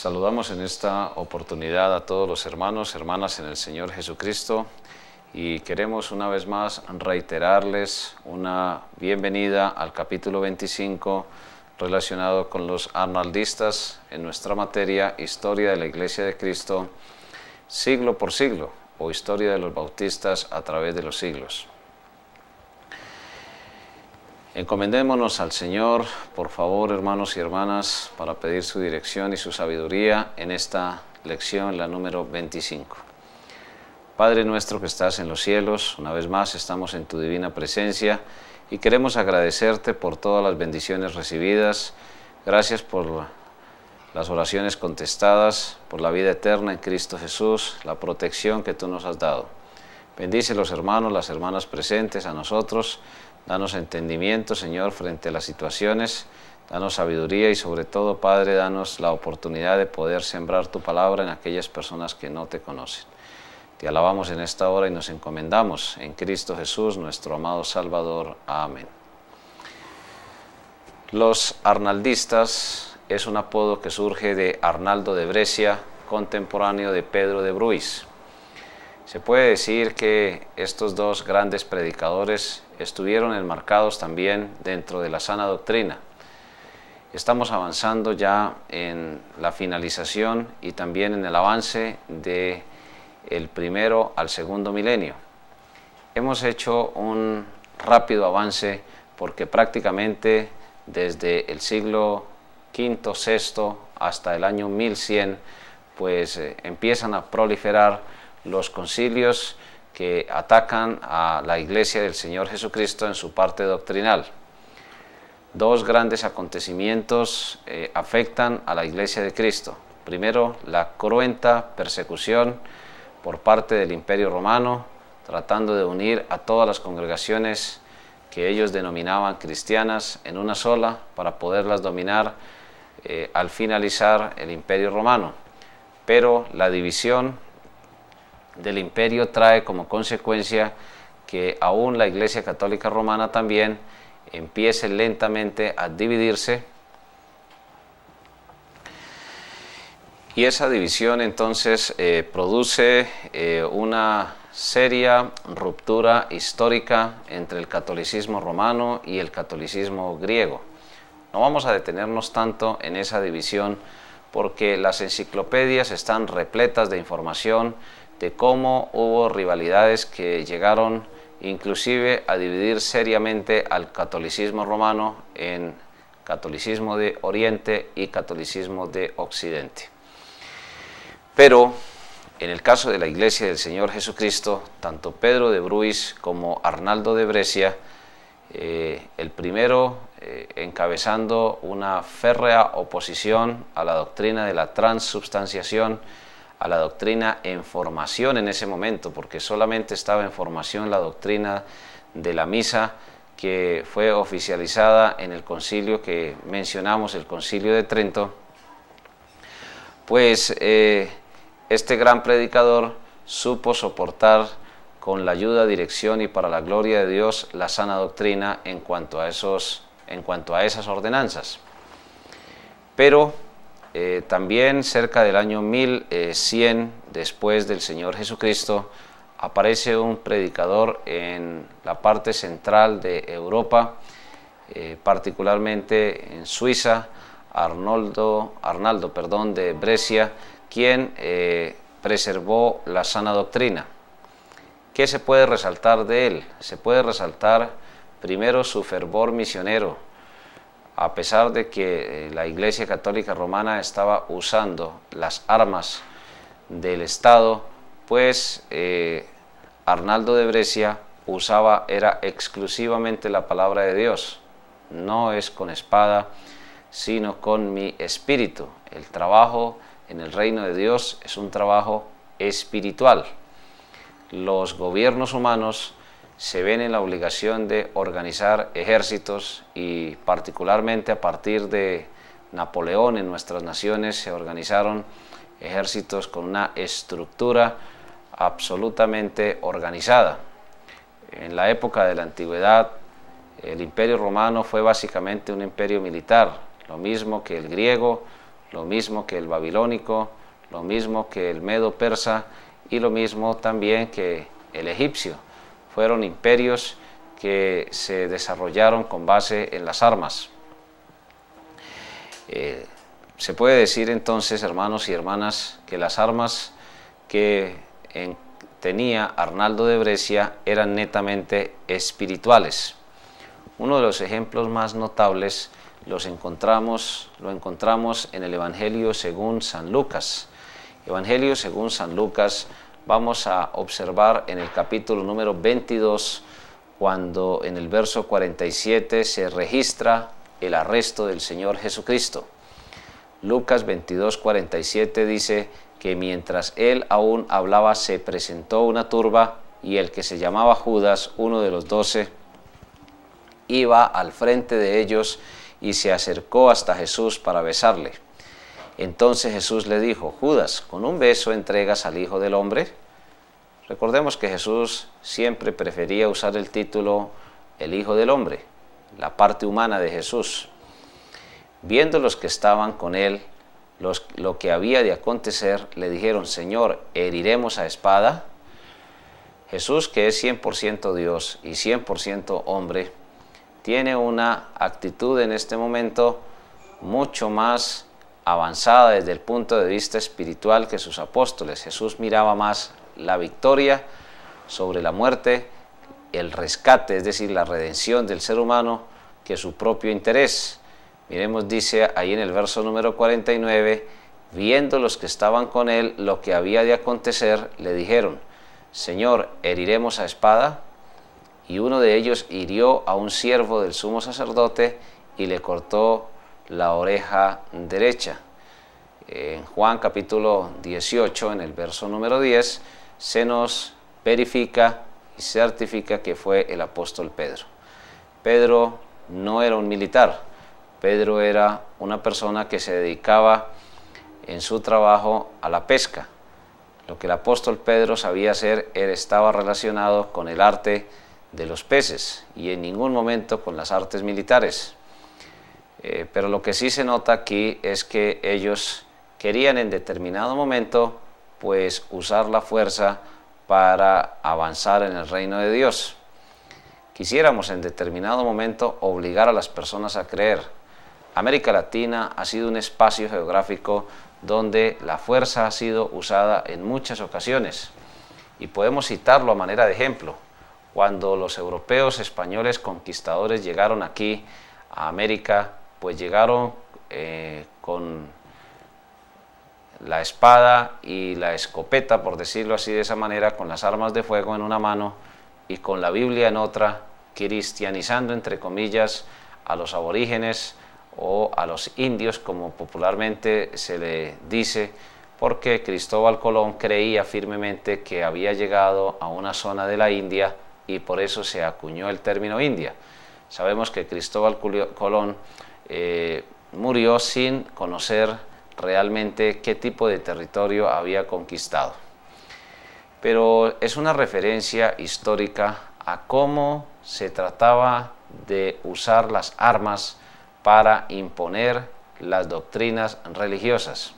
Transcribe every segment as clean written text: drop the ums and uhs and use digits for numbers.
Saludamos en esta oportunidad a todos los hermanos, hermanas en el Señor Jesucristo y queremos una vez más reiterarles una bienvenida al capítulo 25 relacionado con los arnaldistas en nuestra materia Historia de la Iglesia de Cristo, siglo por siglo, o Historia de los Bautistas a través de los siglos. Encomendémonos al Señor, por favor, hermanos y hermanas, para pedir su dirección y su sabiduría en esta lección, la número 25. Padre nuestro que estás en los cielos, una vez más estamos en tu divina presencia y queremos agradecerte por todas las bendiciones recibidas. Gracias por las oraciones contestadas, por la vida eterna en Cristo Jesús, la protección que tú nos has dado. Bendice los hermanos, las hermanas presentes, a nosotros. Danos entendimiento, Señor, frente a las situaciones, danos sabiduría y sobre todo, Padre, danos la oportunidad de poder sembrar tu palabra en aquellas personas que no te conocen. Te alabamos en esta hora y nos encomendamos en Cristo Jesús, nuestro amado Salvador. Amén. Los arnaldistas es un apodo que surge de Arnaldo de Brescia, contemporáneo de Pedro de Bruys. Se puede decir que estos dos grandes predicadores estuvieron enmarcados también dentro de la sana doctrina. Estamos avanzando ya en la finalización y también en el avance del primero al segundo milenio. Hemos hecho un rápido avance porque prácticamente desde el siglo V, VI hasta el año 1100 pues empiezan a proliferar los concilios que atacan a la Iglesia del Señor Jesucristo en su parte doctrinal. Dos grandes acontecimientos afectan a la Iglesia de Cristo. Primero, la cruenta persecución por parte del Imperio Romano, tratando de unir a todas las congregaciones que ellos denominaban cristianas en una sola para poderlas dominar al finalizar el Imperio Romano. Pero la división del imperio trae como consecuencia que aún la Iglesia Católica Romana también empiece lentamente a dividirse, y esa división entonces produce una seria ruptura histórica entre el catolicismo romano y el catolicismo griego. No vamos a detenernos tanto en esa división porque las enciclopedias están repletas de información de cómo hubo rivalidades que llegaron inclusive a dividir seriamente al catolicismo romano en catolicismo de Oriente y catolicismo de Occidente. Pero en el caso de la Iglesia del Señor Jesucristo, tanto Pedro de Bruys como Arnaldo de Brescia, el primero encabezando una férrea oposición a la doctrina de la transubstanciación, a la doctrina en formación en ese momento, porque solamente estaba en formación la doctrina de la misa, que fue oficializada en el concilio que mencionamos, el Concilio de Trento. Pues este gran predicador supo soportar con la ayuda, dirección y para la gloria de Dios la sana doctrina en cuanto a esas ordenanzas. Pero también cerca del año 1100 después del Señor Jesucristo aparece un predicador en la parte central de Europa, particularmente en Suiza, Arnaldo de Brescia, quien preservó la sana doctrina. ¿Qué se puede resaltar de él? Se puede resaltar primero su fervor misionero. A pesar de que la Iglesia Católica Romana estaba usando las armas del Estado, pues Arnaldo de Brescia era exclusivamente la palabra de Dios. No es con espada, sino con mi espíritu. El trabajo en el reino de Dios es un trabajo espiritual. Los gobiernos humanos se ven en la obligación de organizar ejércitos y particularmente a partir de Napoleón en nuestras naciones se organizaron ejércitos con una estructura absolutamente organizada. En la época de la antigüedad el Imperio Romano fue básicamente un imperio militar, lo mismo que el griego, lo mismo que el babilónico, lo mismo que el medo-persa y lo mismo también que el egipcio. Fueron imperios que se desarrollaron con base en las armas. Se puede decir entonces, hermanos y hermanas, que las armas que tenía Arnaldo de Brescia eran netamente espirituales. Uno de los ejemplos más notables lo encontramos en el Evangelio según San Lucas. Evangelio según San Lucas, vamos a observar en el capítulo número 22, cuando en el verso 47 se registra el arresto del Señor Jesucristo. Lucas 22, 47 dice que mientras él aún hablaba se presentó una turba y el que se llamaba Judas, uno de los 12, iba al frente de ellos y se acercó hasta Jesús para besarle. Entonces Jesús le dijo: Judas, ¿con un beso entregas al Hijo del Hombre? Recordemos que Jesús siempre prefería usar el título el Hijo del Hombre, la parte humana de Jesús. Viendo los que estaban con él lo que había de acontecer, le dijeron: Señor, ¿heriremos a espada? Jesús, que es 100% Dios y 100% hombre, tiene una actitud en este momento mucho más avanzada desde el punto de vista espiritual que sus apóstoles. Jesús miraba más la victoria sobre la muerte, el rescate, es decir, la redención del ser humano, que su propio interés. Miremos, dice ahí en el verso número 49, viendo los que estaban con él lo que había de acontecer, le dijeron: Señor, ¿heriremos a espada? Y uno de ellos hirió a un siervo del sumo sacerdote y le cortó la oreja derecha. En Juan capítulo 18, en el verso número 10, se nos verifica y certifica que fue el apóstol Pedro. Pedro no era un militar. Pedro era una persona que se dedicaba en su trabajo a la pesca. Lo que el apóstol Pedro sabía hacer estaba relacionado con el arte de los peces y en ningún momento con las artes militares. Pero lo que sí se nota aquí es que ellos querían en determinado momento pues usar la fuerza para avanzar en el reino de Dios. Quisiéramos en determinado momento obligar a las personas a creer. América Latina ha sido un espacio geográfico donde la fuerza ha sido usada en muchas ocasiones y podemos citarlo a manera de ejemplo. Cuando los europeos españoles conquistadores llegaron aquí a América, pues llegaron con la espada y la escopeta, por decirlo así de esa manera, con las armas de fuego en una mano y con la Biblia en otra, cristianizando entre comillas a los aborígenes o a los indios, como popularmente se le dice, porque Cristóbal Colón creía firmemente que había llegado a una zona de la India y por eso se acuñó el término India. Sabemos que Cristóbal Colón murió sin conocer realmente qué tipo de territorio había conquistado. Pero es una referencia histórica a cómo se trataba de usar las armas para imponer las doctrinas religiosas.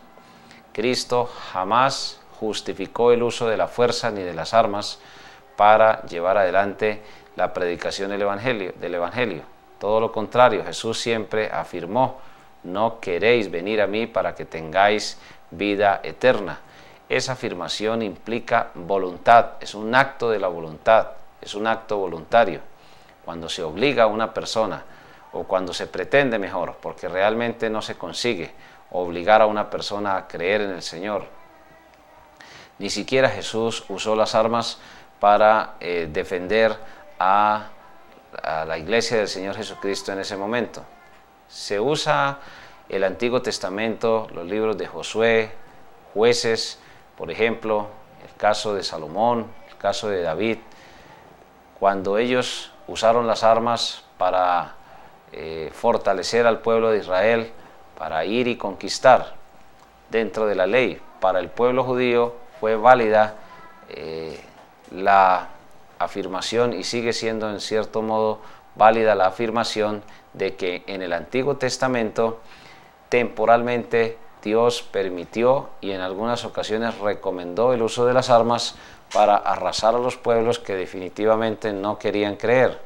Cristo jamás justificó el uso de la fuerza ni de las armas para llevar adelante la predicación del Evangelio. Todo lo contrario, Jesús siempre afirmó: no queréis venir a mí para que tengáis vida eterna. Esa afirmación implica voluntad, es un acto de la voluntad, es un acto voluntario. Cuando se obliga a una persona, o cuando se pretende mejor, porque realmente no se consigue obligar a una persona a creer en el Señor. Ni siquiera Jesús usó las armas para defender a la iglesia del Señor Jesucristo en ese momento. Se usa el Antiguo Testamento, los libros de Josué, Jueces, por ejemplo, el caso de Salomón, el caso de David, cuando ellos usaron las armas para fortalecer al pueblo de Israel, para ir y conquistar dentro de la ley. Para el pueblo judío fue válida la afirmación y sigue siendo en cierto modo válida la afirmación de que en el Antiguo Testamento temporalmente Dios permitió y en algunas ocasiones recomendó el uso de las armas para arrasar a los pueblos que definitivamente no querían creer.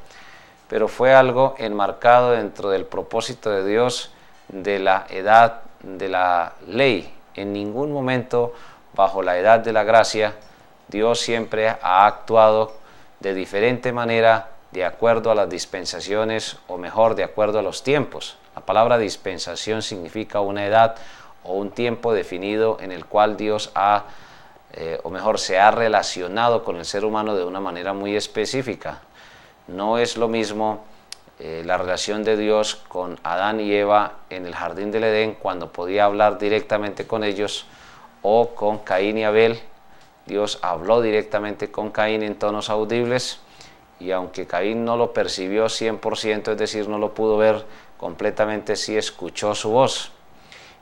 Pero fue algo enmarcado dentro del propósito de Dios de la edad de la ley. En ningún momento, bajo la edad de la gracia, Dios siempre ha actuado de diferente manera de acuerdo a las dispensaciones, o mejor, de acuerdo a los tiempos. La palabra dispensación significa una edad o un tiempo definido en el cual Dios se ha relacionado con el ser humano de una manera muy específica. No es lo mismo la relación de Dios con Adán y Eva en el jardín del Edén, cuando podía hablar directamente con ellos, o con Caín y Abel. Dios habló directamente con Caín en tonos audibles, y aunque Caín no lo percibió 100%, es decir, no lo pudo ver completamente, sí escuchó su voz.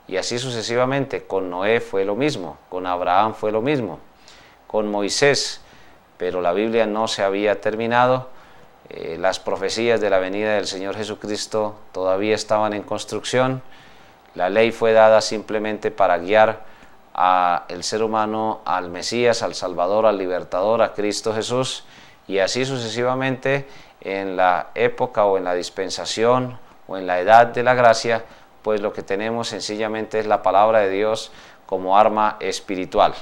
Y así sucesivamente. Con Noé fue lo mismo, con Abraham fue lo mismo, con Moisés, pero la Biblia no se había terminado. Las profecías de la venida del Señor Jesucristo todavía estaban en construcción. La ley fue dada simplemente para guiar al ser humano al Mesías, al Salvador, al Libertador, a Cristo Jesús, y así sucesivamente. En la época o en la dispensación o en la edad de la gracia, pues lo que tenemos sencillamente es la palabra de Dios como arma espiritual.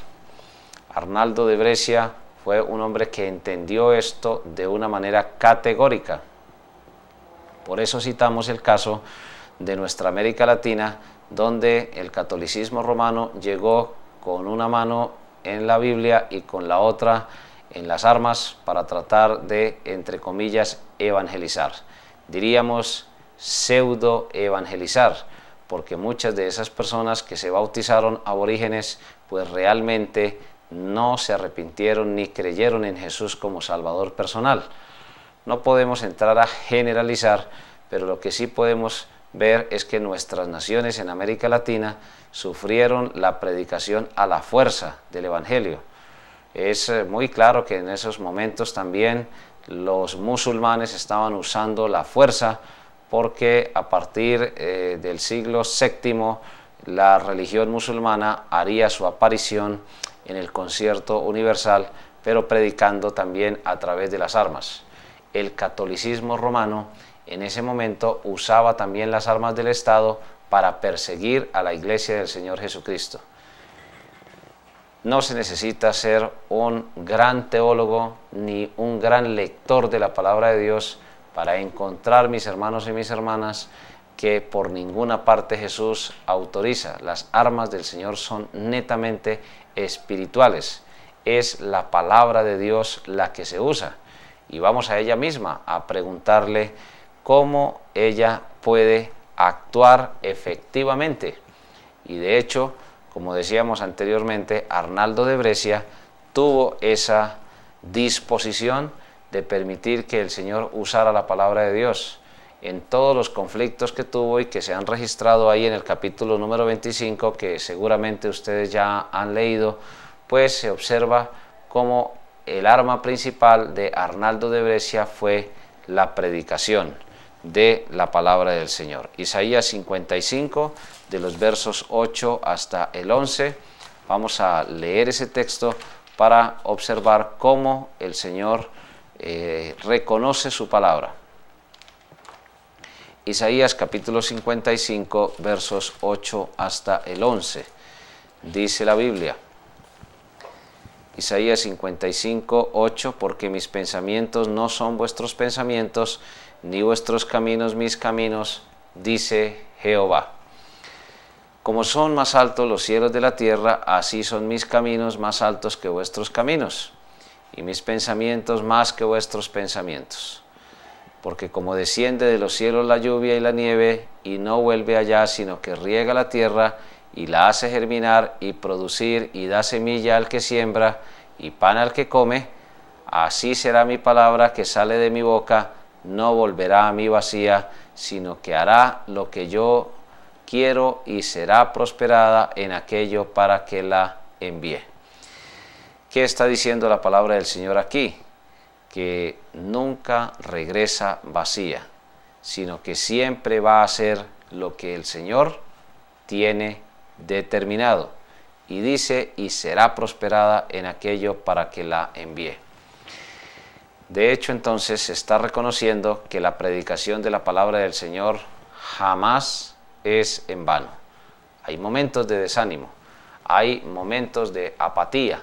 Arnaldo de Brescia fue un hombre que entendió esto de una manera categórica. Por eso citamos el caso de nuestra América Latina, donde el catolicismo romano llegó con una mano en la Biblia y con la otra en las armas para tratar de, entre comillas, evangelizar. Diríamos pseudo evangelizar, porque muchas de esas personas que se bautizaron aborígenes, pues realmente no se arrepintieron ni creyeron en Jesús como Salvador personal. No podemos entrar a generalizar, pero lo que sí podemos ver es que nuestras naciones en América Latina sufrieron la predicación a la fuerza del Evangelio. Es muy claro que en esos momentos también los musulmanes estaban usando la fuerza, porque a partir del siglo VII la religión musulmana haría su aparición en el concierto universal, pero predicando también a través de las armas. El catolicismo romano en ese momento usaba también las armas del Estado para perseguir a la Iglesia del Señor Jesucristo. No se necesita ser un gran teólogo ni un gran lector de la palabra de Dios para encontrar, mis hermanos y mis hermanas, que por ninguna parte Jesús autoriza. Las armas del Señor son netamente espirituales. Es la palabra de Dios la que se usa. Y vamos a ella misma a preguntarle cómo ella puede actuar efectivamente. Y de hecho, como decíamos anteriormente, Arnaldo de Brescia tuvo esa disposición de permitir que el Señor usara la palabra de Dios. En todos los conflictos que tuvo y que se han registrado ahí en el capítulo número 25, que seguramente ustedes ya han leído, pues se observa cómo el arma principal de Arnaldo de Brescia fue la predicación de la palabra del Señor. Isaías 55, de los versos 8 hasta el 11, vamos a leer ese texto para observar cómo el Señor reconoce su palabra. Isaías capítulo 55, versos 8 hasta el 11, dice la Biblia. Isaías 55, 8, porque mis pensamientos no son vuestros pensamientos, ni vuestros caminos mis caminos, dice Jehová. Como son más altos los cielos de la tierra, así son mis caminos más altos que vuestros caminos, y mis pensamientos más que vuestros pensamientos. Porque como desciende de los cielos la lluvia y la nieve, y no vuelve allá, sino que riega la tierra, y la hace germinar y producir, y da semilla al que siembra, y pan al que come, así será mi palabra que sale de mi boca, no volverá a mí vacía, sino que hará lo que yo quiero y será prosperada en aquello para que la envíe. ¿Qué está diciendo la palabra del Señor aquí? Que nunca regresa vacía, sino que siempre va a hacer lo que el Señor tiene determinado. Y dice, y será prosperada en aquello para que la envíe. De hecho, entonces se está reconociendo que la predicación de la palabra del Señor jamás es en vano. Hay momentos de desánimo, hay momentos de apatía,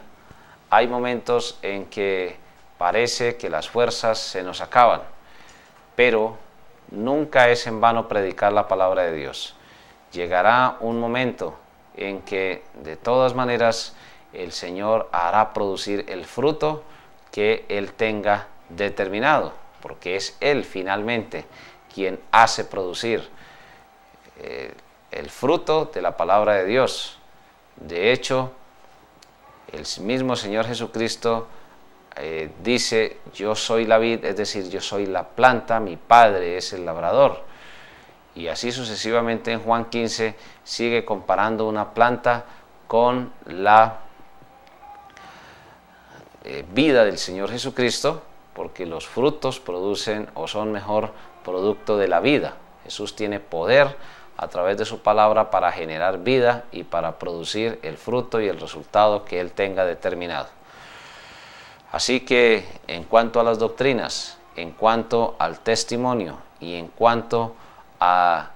hay momentos en que parece que las fuerzas se nos acaban, pero nunca es en vano predicar la palabra de Dios. Llegará un momento en que de todas maneras el Señor hará producir el fruto que Él tenga determinado, porque es Él finalmente quien hace producir el fruto de la palabra de Dios. De hecho, el mismo Señor Jesucristo dice, yo soy la vid, es decir, yo soy la planta, mi Padre es el labrador. Y así sucesivamente en Juan 15 sigue comparando una planta con la vida del Señor Jesucristo, porque los frutos producen o son mejor producto de la vida. Jesús tiene poder a través de su palabra para generar vida y para producir el fruto y el resultado que Él tenga determinado. Así que en cuanto a las doctrinas, en cuanto al testimonio y en cuanto a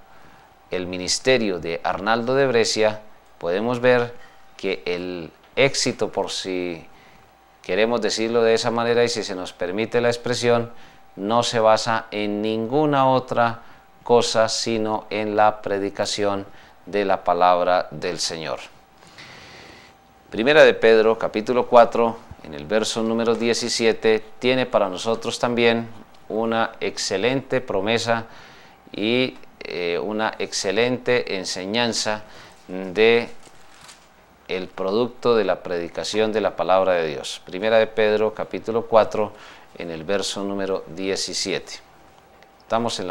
el ministerio de Arnaldo de Brescia, podemos ver que el éxito, por si queremos decirlo de esa manera y si se nos permite la expresión, no se basa en ninguna otra cosa sino en la predicación de la palabra del Señor. Primera de Pedro, capítulo 4, en el verso número 17, tiene para nosotros también una excelente promesa y una excelente enseñanza de el producto de la predicación de la palabra de Dios. Primera de Pedro, capítulo 4, en el verso número 17. Estamos en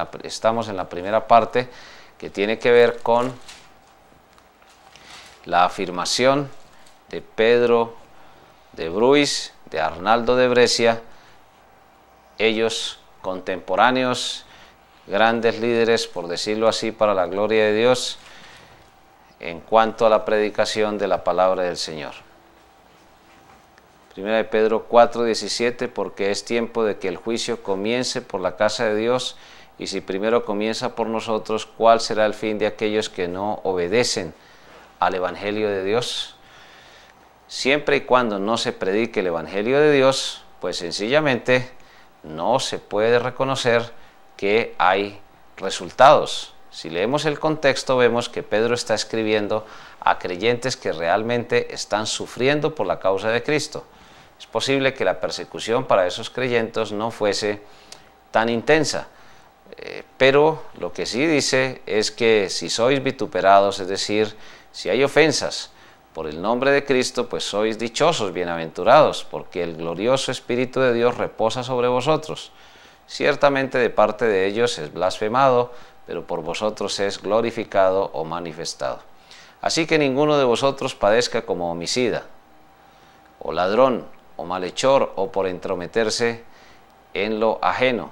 la primera parte que tiene que ver con la afirmación de Pedro de Bruys, de Arnaldo de Brescia, ellos contemporáneos, grandes líderes, por decirlo así, para la gloria de Dios, en cuanto a la predicación de la palabra del Señor. Primera de Pedro 4:17, porque es tiempo de que el juicio comience por la casa de Dios, y si primero comienza por nosotros, ¿cuál será el fin de aquellos que no obedecen al Evangelio de Dios? Siempre y cuando no se predique el Evangelio de Dios, pues sencillamente no se puede reconocer que hay resultados. Si leemos el contexto, vemos que Pedro está escribiendo a creyentes que realmente están sufriendo por la causa de Cristo. Es posible que la persecución para esos creyentes no fuese tan intensa, pero lo que sí dice es que si sois vituperados, es decir, si hay ofensas por el nombre de Cristo, pues sois dichosos, bienaventurados, porque el glorioso Espíritu de Dios reposa sobre vosotros. Ciertamente de parte de ellos es blasfemado, pero por vosotros es glorificado o manifestado. Así que ninguno de vosotros padezca como homicida, o ladrón, o malhechor, o por entrometerse en lo ajeno.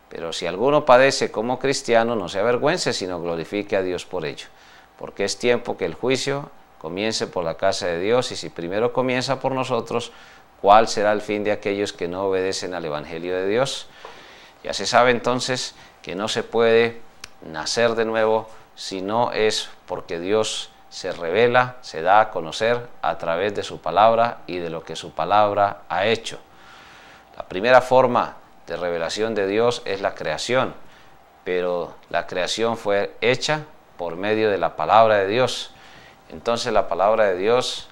Pero si alguno padece como cristiano, no se avergüence, sino glorifique a Dios por ello. Porque es tiempo que el juicio comience por la casa de Dios, y si primero comienza por nosotros, ¿cuál será el fin de aquellos que no obedecen al Evangelio de Dios? Ya se sabe entonces que no se puede nacer de nuevo si no es porque Dios se revela, se da a conocer a través de su palabra y de lo que su palabra ha hecho. La primera forma de revelación de Dios es la creación, pero la creación fue hecha por medio de la palabra de Dios. Entonces la palabra de Dios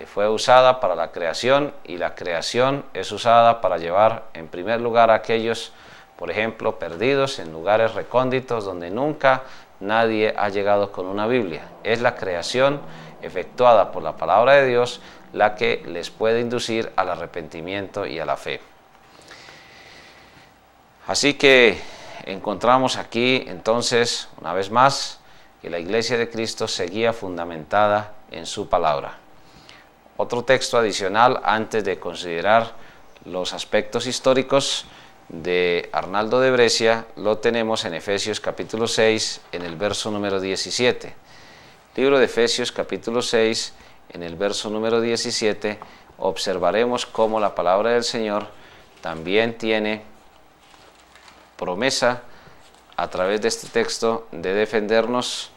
fue usada para la creación, y la creación es usada para llevar en primer lugar a aquellos, por ejemplo, perdidos en lugares recónditos donde nunca nadie ha llegado con una Biblia. Es la creación efectuada por la palabra de Dios la que les puede inducir al arrepentimiento y a la fe. Así que encontramos aquí entonces, una vez más, que la Iglesia de Cristo seguía fundamentada en su palabra. Otro texto adicional antes de considerar los aspectos históricos de Arnaldo de Brescia lo tenemos en Efesios capítulo 6, en el verso número 17. Libro de Efesios capítulo 6, en el verso número 17, observaremos cómo la palabra del Señor también tiene promesa a través de este texto de defendernos.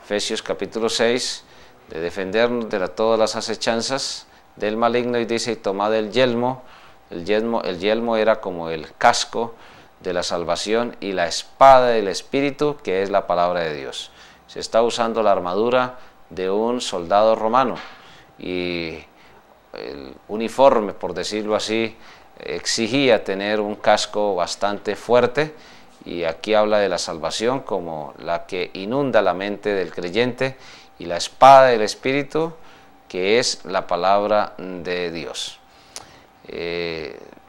Efesios capítulo 6, de defendernos de todas las acechanzas del maligno, y dice: y tomad el yelmo. El yelmo era como el casco de la salvación, y la espada del Espíritu, que es la palabra de Dios. Se está usando la armadura de un soldado romano, y el uniforme, por decirlo así, exigía tener un casco bastante fuerte, y aquí habla de la salvación como la que inunda la mente del creyente, y la espada del Espíritu, que es la palabra de Dios.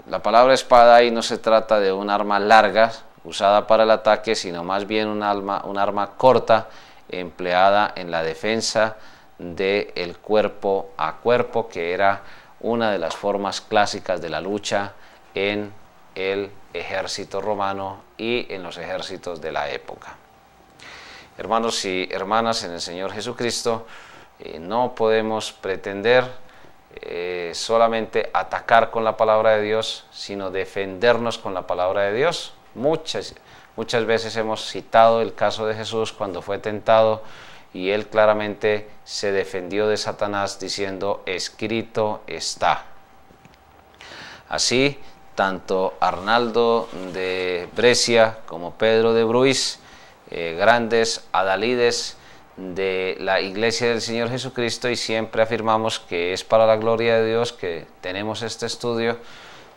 La palabra espada ahí no se trata de un arma larga usada para el ataque, sino más bien un arma corta empleada en la defensa del cuerpo a cuerpo, que era una de las formas clásicas de la lucha en el ejército romano y en los ejércitos de la época. Hermanos y hermanas en el Señor Jesucristo, no podemos pretender solamente atacar con la palabra de Dios, sino defendernos con la palabra de Dios. Muchas veces hemos citado el caso de Jesús cuando fue tentado, y él claramente se defendió de Satanás diciendo: escrito está. Así, tanto Arnaldo de Brescia como Pedro de Bruys, grandes adalides de la Iglesia del Señor Jesucristo, y siempre afirmamos que es para la gloria de Dios que tenemos este estudio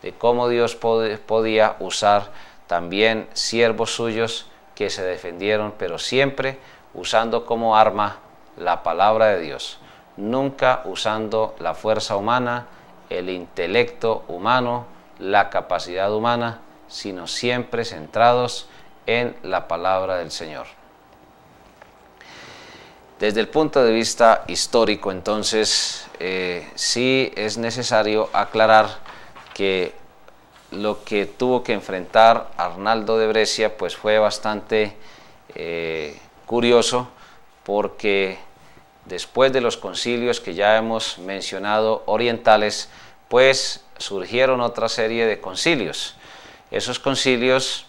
de cómo Dios podía usar también siervos suyos que se defendieron, pero siempre usando como arma la palabra de Dios, nunca usando la fuerza humana, el intelecto humano, la capacidad humana, sino siempre centrados en la palabra del Señor. Desde el punto de vista histórico, entonces, sí es necesario aclarar que lo que tuvo que enfrentar Arnaldo de Brescia pues fue bastante curioso, porque después de los concilios que ya hemos mencionado orientales, pues surgieron otra serie de concilios. Esos concilios,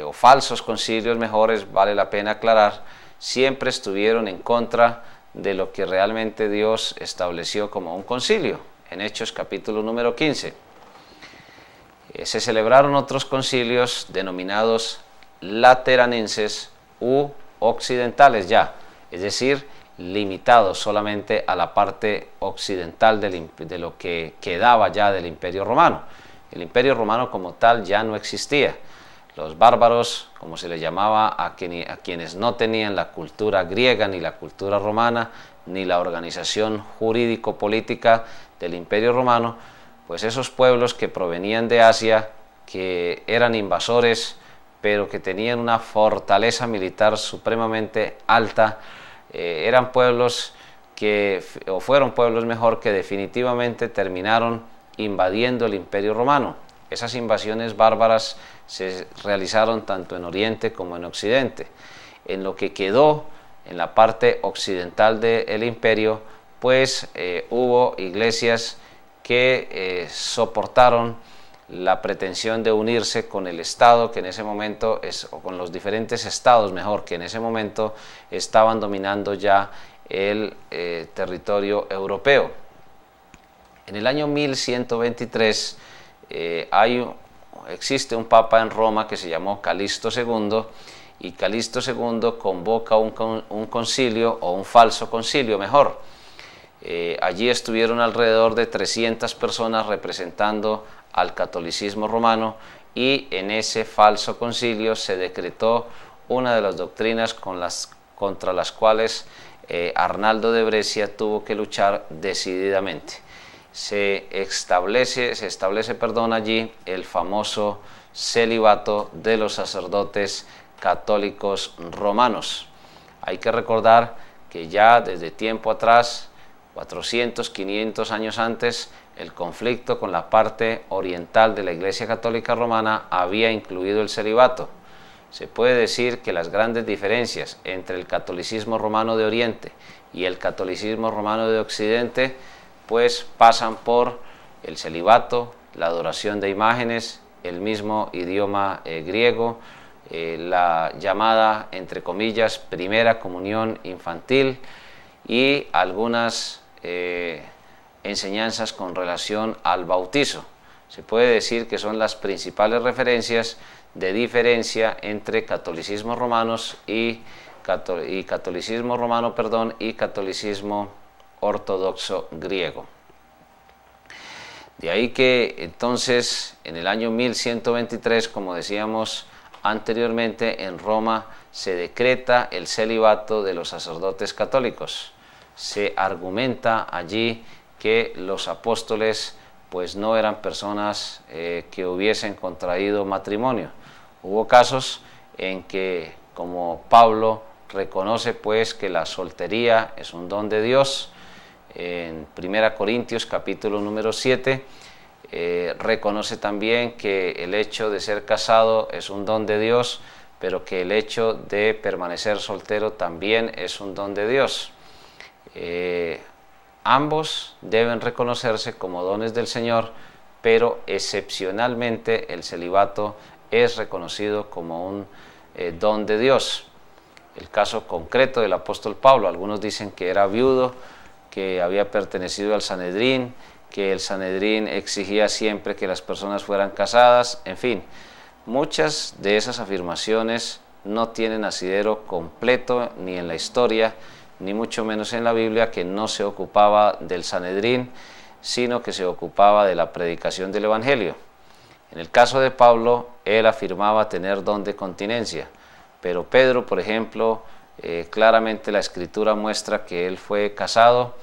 o falsos concilios mejores, vale la pena aclarar, siempre estuvieron en contra de lo que realmente Dios estableció como un concilio. En Hechos capítulo número 15 se celebraron otros concilios denominados lateranenses u occidentales ya, es decir, limitados solamente a la parte occidental de lo que quedaba ya del Imperio Romano. El Imperio Romano como tal ya no existía. Los bárbaros, como se les llamaba a quienes no tenían la cultura griega, ni la cultura romana, ni la organización jurídico-política del Imperio Romano, pues esos pueblos que provenían de Asia, que eran invasores, pero que tenían una fortaleza militar supremamente alta, eran pueblos o fueron pueblos mejor, que definitivamente terminaron invadiendo el Imperio Romano. Esas invasiones bárbaras se realizaron tanto en Oriente como en Occidente. En lo que quedó en la parte occidental del imperio, pues hubo iglesias que soportaron la pretensión de unirse con el Estado que en ese momento, o con los diferentes estados mejor, que en ese momento estaban dominando ya el territorio europeo. En el año 1123 existe un papa en Roma que se llamó Calixto II, y Calixto II convoca un concilio, o un falso concilio mejor. Allí estuvieron alrededor de 300 personas representando al catolicismo romano, y en ese falso concilio se decretó una de las doctrinas contra las cuales Arnaldo de Brescia tuvo que luchar decididamente. Se establece allí el famoso celibato de los sacerdotes católicos romanos. Hay que recordar que ya desde tiempo atrás, 400, 500 años antes, el conflicto con la parte oriental de la Iglesia Católica Romana había incluido el celibato. Se puede decir que las grandes diferencias entre el catolicismo romano de Oriente y el catolicismo romano de Occidente pues pasan por el celibato, la adoración de imágenes, el mismo idioma griego, la llamada, entre comillas, primera comunión infantil y algunas enseñanzas con relación al bautizo. Se puede decir que son las principales referencias de diferencia entre catolicismo romanos y catolicismo ortodoxo griego. De ahí que entonces en el año 1123, como decíamos anteriormente, en Roma se decreta el celibato de los sacerdotes católicos. Se argumenta allí que los apóstoles pues no eran personas que hubiesen contraído matrimonio. Hubo casos en que, como Pablo reconoce pues que la soltería es un don de Dios, en 1 Corintios capítulo número 7, reconoce también que el hecho de ser casado es un don de Dios, pero que el hecho de permanecer soltero también es un don de Dios. Ambos deben reconocerse como dones del Señor, pero excepcionalmente el celibato es reconocido como un don de Dios. El caso concreto del apóstol Pablo, algunos dicen que era viudo, que había pertenecido al Sanedrín, que el Sanedrín exigía siempre que las personas fueran casadas, en fin, muchas de esas afirmaciones no tienen asidero completo ni en la historia, ni mucho menos en la Biblia, que no se ocupaba del Sanedrín, sino que se ocupaba de la predicación del Evangelio. En el caso de Pablo, él afirmaba tener don de continencia, pero Pedro, por ejemplo, claramente la Escritura muestra que él fue casado,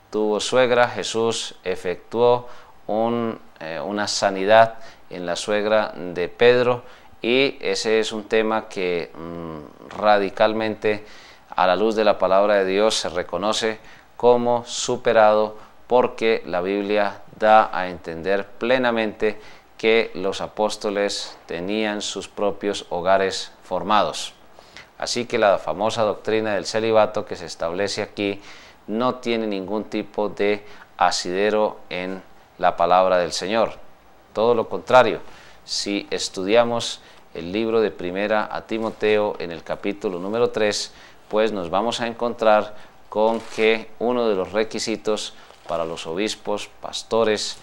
tuvo suegra. Jesús efectuó una sanidad en la suegra de Pedro, y ese es un tema que radicalmente a la luz de la palabra de Dios se reconoce como superado, porque la Biblia da a entender plenamente que los apóstoles tenían sus propios hogares formados. Así que la famosa doctrina del celibato que se establece aquí no tiene ningún tipo de asidero en la palabra del Señor. Todo lo contrario, si estudiamos el libro de Primera a Timoteo en el capítulo número 3, pues nos vamos a encontrar con que uno de los requisitos para los obispos, pastores,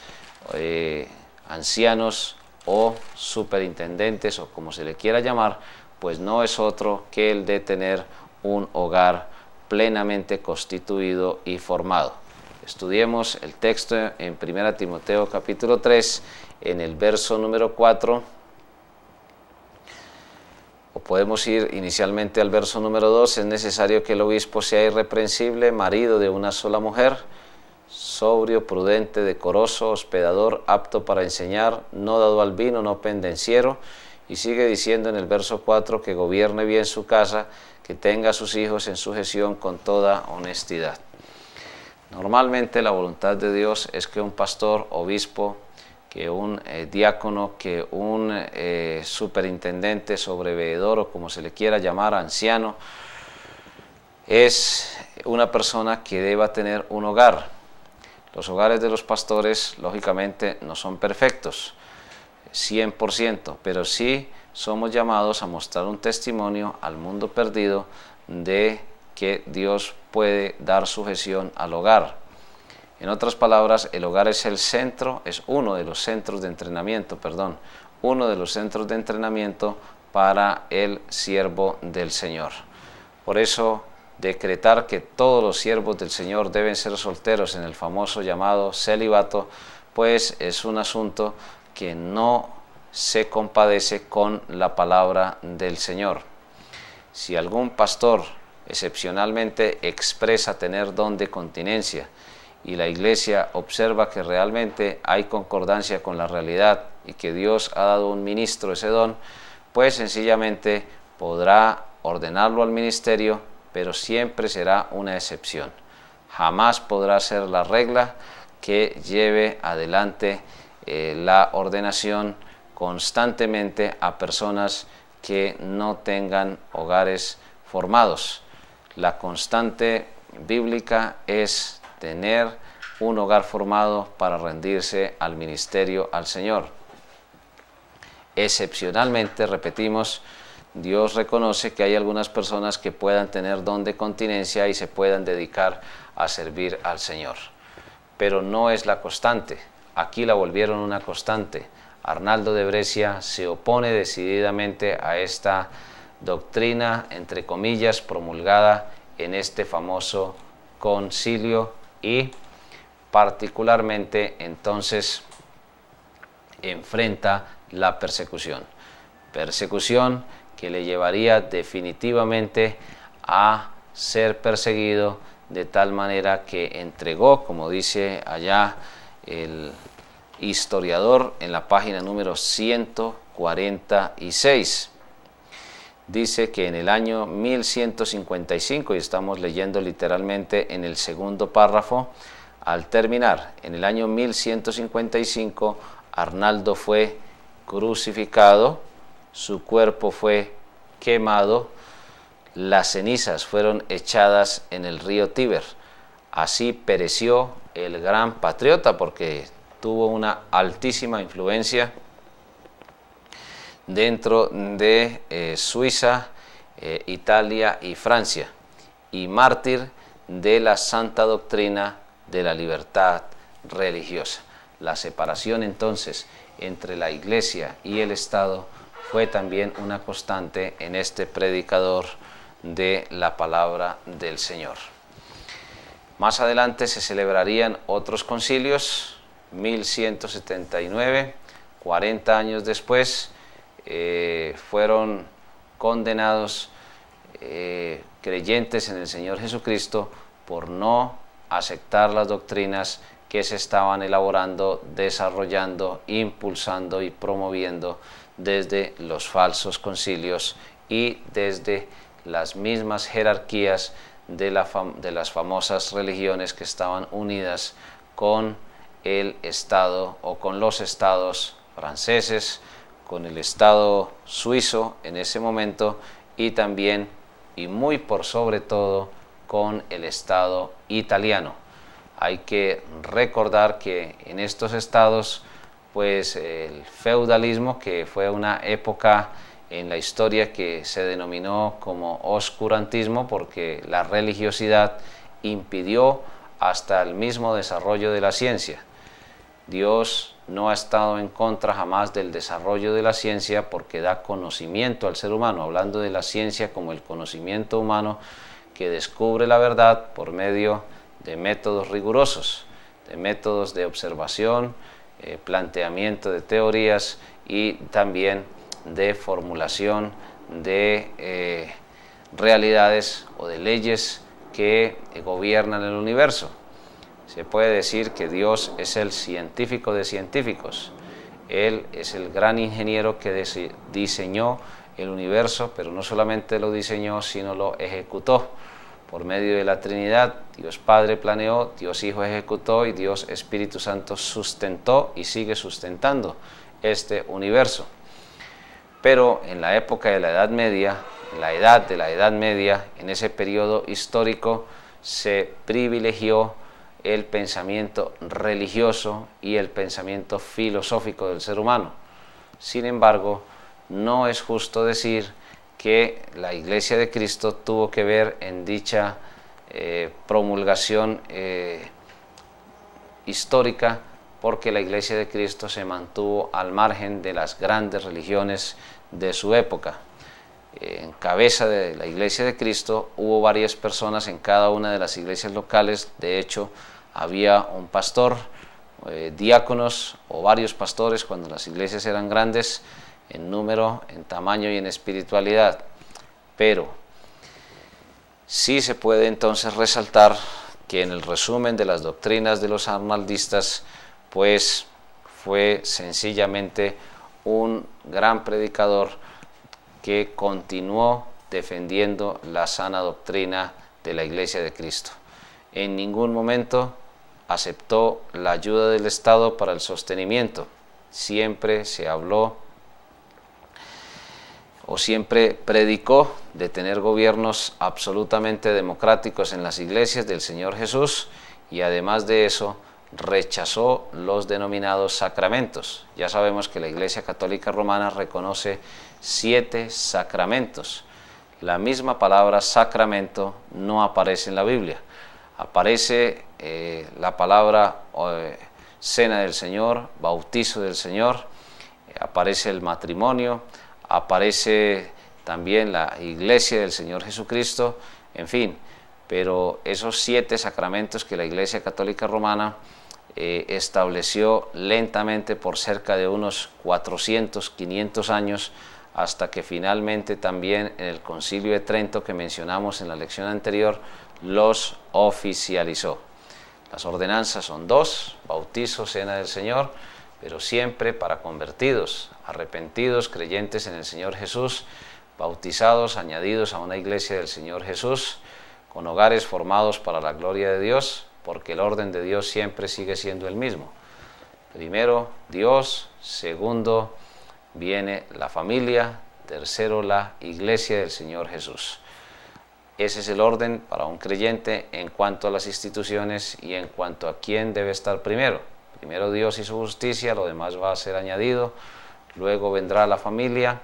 ancianos o superintendentes, o como se le quiera llamar, pues no es otro que el de tener un hogar plenamente constituido y formado. Estudiemos el texto en 1 Timoteo capítulo 3, en el verso número 4, o podemos ir inicialmente al verso número 2. Es necesario que el obispo sea irreprensible, marido de una sola mujer, sobrio, prudente, decoroso, hospedador, apto para enseñar, no dado al vino, no pendenciero. Y sigue diciendo en el verso 4 que gobierne bien su casa, que tenga a sus hijos en sujeción con toda honestidad. Normalmente la voluntad de Dios es que un pastor, obispo, que un diácono, que un superintendente, sobreveedor, o como se le quiera llamar, anciano, es una persona que deba tener un hogar. Los hogares de los pastores, lógicamente, no son perfectos, 100%, pero sí somos llamados a mostrar un testimonio al mundo perdido de que Dios puede dar sujeción al hogar. En otras palabras, el hogar es el centro, es uno de los centros de entrenamiento, para el siervo del Señor. Por eso, decretar que todos los siervos del Señor deben ser solteros en el famoso llamado celibato, pues es un asunto que no se compadece con la palabra del Señor. Si algún pastor excepcionalmente expresa tener don de continencia y la iglesia observa que realmente hay concordancia con la realidad y que Dios ha dado un ministro ese don, pues sencillamente podrá ordenarlo al ministerio, pero siempre será una excepción. Jamás podrá ser la regla que lleve adelante la ordenación constantemente a personas que no tengan hogares formados. La constante bíblica es tener un hogar formado para rendirse al ministerio al Señor. Excepcionalmente, repetimos, Dios reconoce que hay algunas personas que puedan tener don de continencia y se puedan dedicar a servir al Señor. Pero no es la constante. Aquí la volvieron una constante. Arnaldo de Brescia se opone decididamente a esta doctrina, entre comillas, promulgada en este famoso concilio y particularmente entonces enfrenta la persecución que le llevaría definitivamente a ser perseguido de tal manera que entregó, como dice allá el historiador en la página número 146, dice que en el año 1155, y estamos leyendo literalmente en el segundo párrafo, al terminar, en el año 1155, Arnaldo fue crucificado, su cuerpo fue quemado, las cenizas fueron echadas en el río Tíber. Así pereció el gran patriota, porque tuvo una altísima influencia dentro de Suiza, Italia y Francia, y mártir de la santa doctrina de la libertad religiosa. La separación entonces entre la Iglesia y el Estado fue también una constante en este predicador de la palabra del Señor. Más adelante se celebrarían otros concilios, 1179, 40 años después, fueron condenados creyentes en el Señor Jesucristo por no aceptar las doctrinas que se estaban elaborando, desarrollando, impulsando y promoviendo desde los falsos concilios y desde las mismas jerarquías de las famosas religiones que estaban unidas con el Estado o con los estados franceses, con el Estado suizo en ese momento y también y muy por sobre todo con el Estado italiano. Hay que recordar que en estos estados, pues el feudalismo, que fue una época en la historia que se denominó como oscurantismo, porque la religiosidad impidió hasta el mismo desarrollo de la ciencia. Dios no ha estado en contra jamás del desarrollo de la ciencia porque da conocimiento al ser humano, hablando de la ciencia como el conocimiento humano que descubre la verdad por medio de métodos rigurosos, de métodos de observación, planteamiento de teorías y también de formulación de realidades o de leyes que gobiernan el universo. Se puede decir que Dios es el científico de científicos. Él es el gran ingeniero que diseñó el universo, pero no solamente lo diseñó, sino lo ejecutó. Por medio de la Trinidad, Dios Padre planeó, Dios Hijo ejecutó y Dios Espíritu Santo sustentó y sigue sustentando este universo. Pero en la época de la Edad Media, en la Edad Media, en ese periodo histórico, se privilegió el pensamiento religioso y el pensamiento filosófico del ser humano. Sin embargo, no es justo decir que la Iglesia de Cristo tuvo que ver en dicha promulgación histórica, porque la Iglesia de Cristo se mantuvo al margen de las grandes religiones de su época. En cabeza de la Iglesia de Cristo hubo varias personas en cada una de las iglesias locales. De hecho, había un pastor, diáconos o varios pastores cuando las iglesias eran grandes en número, en tamaño y en espiritualidad. Pero sí se puede entonces resaltar que en el resumen de las doctrinas de los arnaldistas, pues fue sencillamente un gran predicador que continuó defendiendo la sana doctrina de la Iglesia de Cristo. En ningún momento aceptó la ayuda del Estado para el sostenimiento. Siempre se habló o siempre predicó de tener gobiernos absolutamente democráticos en las iglesias del Señor Jesús, y además de eso rechazó los denominados sacramentos. Ya sabemos que la Iglesia Católica Romana reconoce 7 sacramentos. La misma palabra sacramento no aparece en la Biblia. Aparece la palabra cena del Señor, bautizo del Señor, aparece el matrimonio, aparece también la iglesia del Señor Jesucristo, en fin, pero esos 7 sacramentos que la Iglesia Católica Romana estableció lentamente por cerca de unos 400, 500 años, hasta que finalmente también en el Concilio de Trento, que mencionamos en la lección anterior, los oficializó. Las ordenanzas son 2, bautizo, cena del Señor, pero siempre para convertidos, arrepentidos, creyentes en el Señor Jesús, bautizados, añadidos a una iglesia del Señor Jesús, con hogares formados para la gloria de Dios, porque el orden de Dios siempre sigue siendo el mismo. Primero Dios, segundo viene la familia, tercero la iglesia del Señor Jesús. Ese es el orden para un creyente en cuanto a las instituciones y en cuanto a quién debe estar primero. Primero Dios y su justicia, lo demás va a ser añadido, luego vendrá la familia,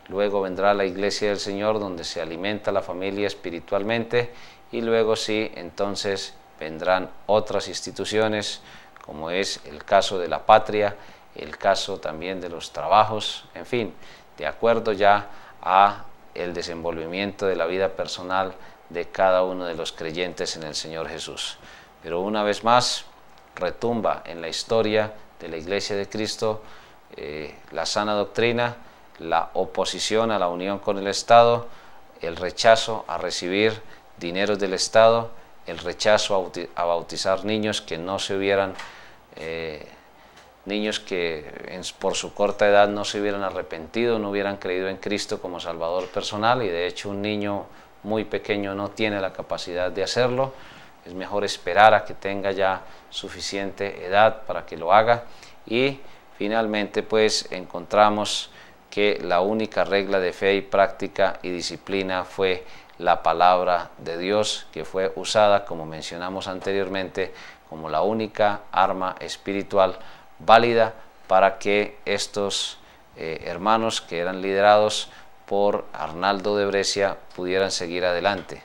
luego vendrá la iglesia del Señor, donde se alimenta la familia espiritualmente, y luego sí, entonces vendrán otras instituciones, como es el caso de la patria, el caso también de los trabajos, en fin, de acuerdo ya a el desenvolvimiento de la vida personal de cada uno de los creyentes en el Señor Jesús. Pero una vez más, retumba en la historia de la Iglesia de Cristo la sana doctrina, la oposición a la unión con el Estado, el rechazo a recibir dineros del Estado, el rechazo a bautizar niños que no se hubieran, niños que por su corta edad no se hubieran arrepentido, no hubieran creído en Cristo como Salvador personal, y de hecho un niño muy pequeño no tiene la capacidad de hacerlo. Es mejor esperar a que tenga ya suficiente edad para que lo haga. Y finalmente pues encontramos que la única regla de fe y práctica y disciplina fue la palabra de Dios, que fue usada, como mencionamos anteriormente, como la única arma espiritual válida para que estos hermanos, que eran liderados por Arnaldo de Brescia, pudieran seguir adelante,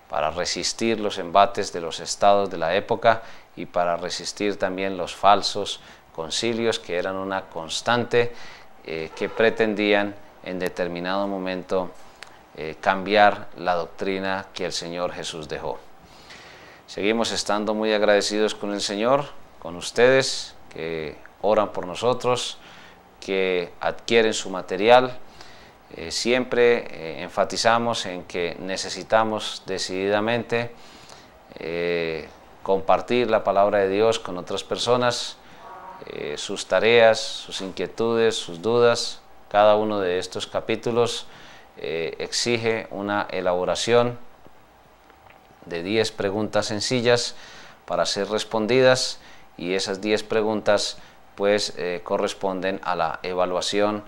para resistir los embates de los estados de la época y para resistir también los falsos concilios, que eran una constante, que pretendían en determinado momento cambiar la doctrina que el Señor Jesús dejó. Seguimos estando muy agradecidos con el Señor, con ustedes que oran por nosotros, que adquieren su material. Siempre enfatizamos en que necesitamos decididamente compartir la palabra de Dios con otras personas, sus tareas, sus inquietudes, sus dudas. Cada uno de estos capítulos exige una elaboración de 10 preguntas sencillas para ser respondidas, y esas 10 preguntas pues corresponden a la evaluación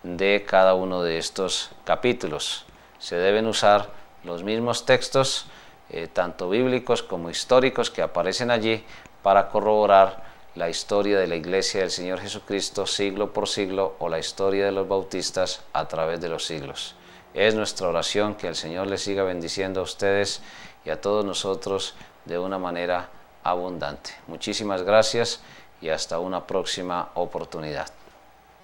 de cada uno de estos capítulos. Se deben usar los mismos textos, tanto bíblicos como históricos, que aparecen allí para corroborar la historia de la Iglesia del Señor Jesucristo siglo por siglo, o la historia de los bautistas a través de los siglos. Es nuestra oración que el Señor les siga bendiciendo a ustedes y a todos nosotros de una manera abundante. Muchísimas gracias y hasta una próxima oportunidad.